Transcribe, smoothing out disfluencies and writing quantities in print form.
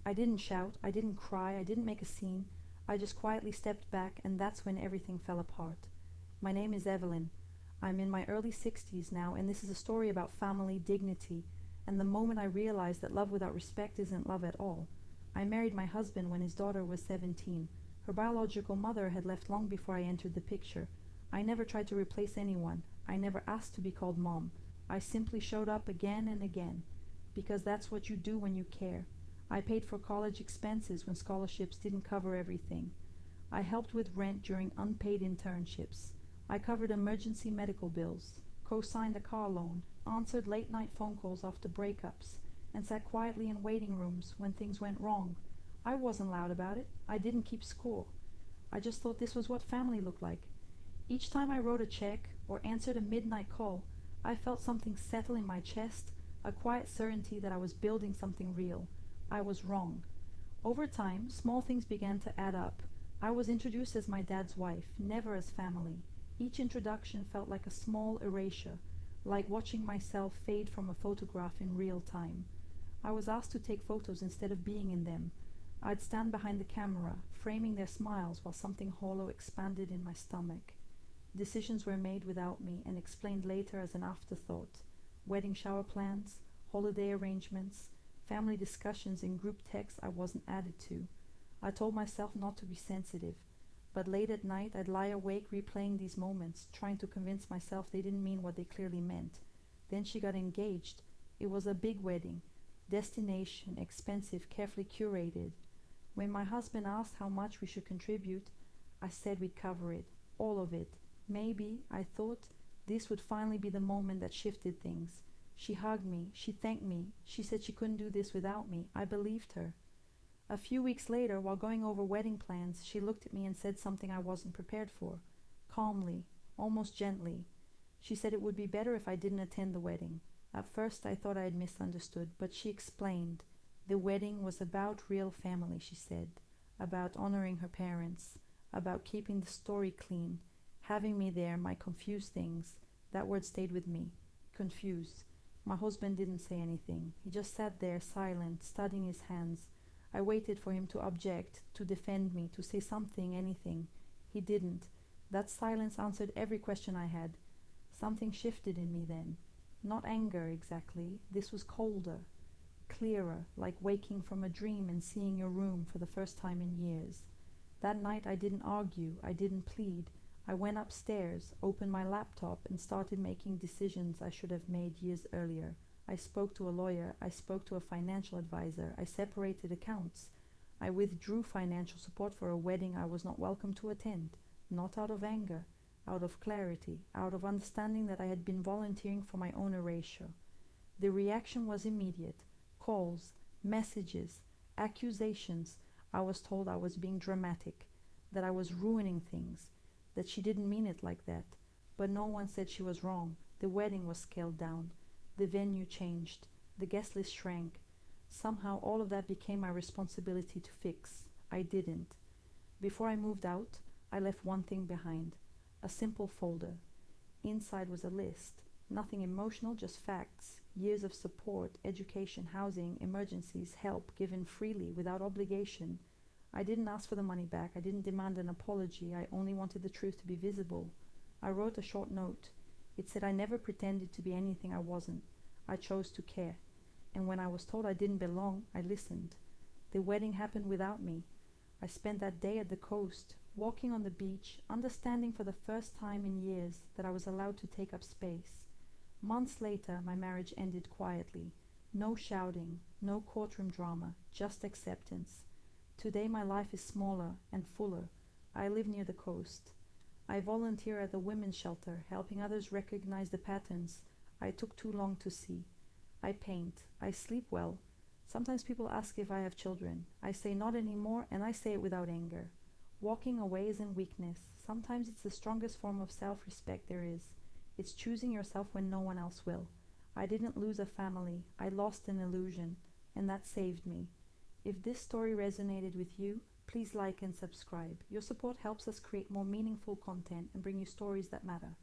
I didn't shout, I didn't cry, I didn't make a scene. I just quietly stepped back, and that's when everything fell apart. My name is Evelyn. I'm in my early 60s now, and this is a story about family, dignity, and the moment I realized that love without respect isn't love at all. I married my husband when his daughter was 17. Her biological mother had left long before I entered the picture. I never tried to replace anyone. I never asked to be called mom. I simply showed up again and again, because that's what you do when you care. I paid for college expenses when scholarships didn't cover everything. I helped with rent during unpaid internships. I covered emergency medical bills, co-signed a car loan, answered late-night phone calls after breakups, and sat quietly in waiting rooms when things went wrong. I wasn't loud about it. I didn't keep score. I just thought this was what family looked like. Each time I wrote a check or answered a midnight call, I felt something settle in my chest, a quiet certainty that I was building something real. I was wrong. Over time, small things began to add up. I was introduced as my dad's wife, never as family. Each introduction felt like a small erasure, like watching myself fade from a photograph in real time. I was asked to take photos instead of being in them. I'd stand behind the camera, framing their smiles while something hollow expanded in my stomach. Decisions were made without me and explained later as an afterthought. Wedding shower plans, holiday arrangements, family discussions in group texts I wasn't added to. I told myself not to be sensitive, but late at night I'd lie awake replaying these moments, trying to convince myself they didn't mean what they clearly meant. Then she got engaged. It was a big wedding. Destination, expensive, carefully curated. When my husband asked how much we should contribute, I said we'd cover it, all of it. Maybe, I thought, this would finally be the moment that shifted things. She hugged me, she thanked me, she said she couldn't do this without me. I believed her. A few weeks later, while going over wedding plans, she looked at me and said something I wasn't prepared for. Calmly, almost gently. She said it would be better if I didn't attend the wedding. At first I thought I had misunderstood, but she explained. The wedding was about real family, she said, about honoring her parents, about keeping the story clean. Having me there might confuse things. That word stayed with me. Confused. My husband didn't say anything. He just sat there, silent, studying his hands. I waited for him to object, to defend me, to say something, anything. He didn't. That silence answered every question I had. Something shifted in me then. Not anger, exactly. This was colder, clearer, like waking from a dream and seeing your room for the first time in years. That night I didn't argue, I didn't plead. I went upstairs, opened my laptop, and started making decisions I should have made years earlier. I spoke to a lawyer, I spoke to a financial advisor, I separated accounts. I withdrew financial support for a wedding I was not welcome to attend, not out of anger, out of clarity, out of understanding that I had been volunteering for my own erasure. The reaction was immediate. Calls, messages, accusations. I was told I was being dramatic, that I was ruining things, that she didn't mean it like that. But no one said she was wrong. The wedding was scaled down. The venue changed. The guest list shrank. Somehow all of that became my responsibility to fix. I didn't. Before I moved out, I left one thing behind. A simple folder. Inside was a list. Nothing emotional, just facts. Years of support, education, housing, emergencies, help given freely, without obligation. I didn't ask for the money back. I didn't demand an apology. I only wanted the truth to be visible. I wrote a short note. It said I never pretended to be anything I wasn't. I chose to care. And when I was told I didn't belong, I listened. The wedding happened without me. I spent that day at the coast, walking on the beach, understanding for the first time in years that I was allowed to take up space. Months later, my marriage ended quietly. No shouting, no courtroom drama, just acceptance. Today my life is smaller and fuller. I live near the coast. I volunteer at the women's shelter, helping others recognize the patterns I took too long to see. I paint. I sleep well. Sometimes people ask if I have children. I say not anymore, and I say it without anger. Walking away isn't weakness. Sometimes it's the strongest form of self-respect there is. It's choosing yourself when no one else will. I didn't lose a family. I lost an illusion, and that saved me. If this story resonated with you, please like and subscribe. Your support helps us create more meaningful content and bring you stories that matter.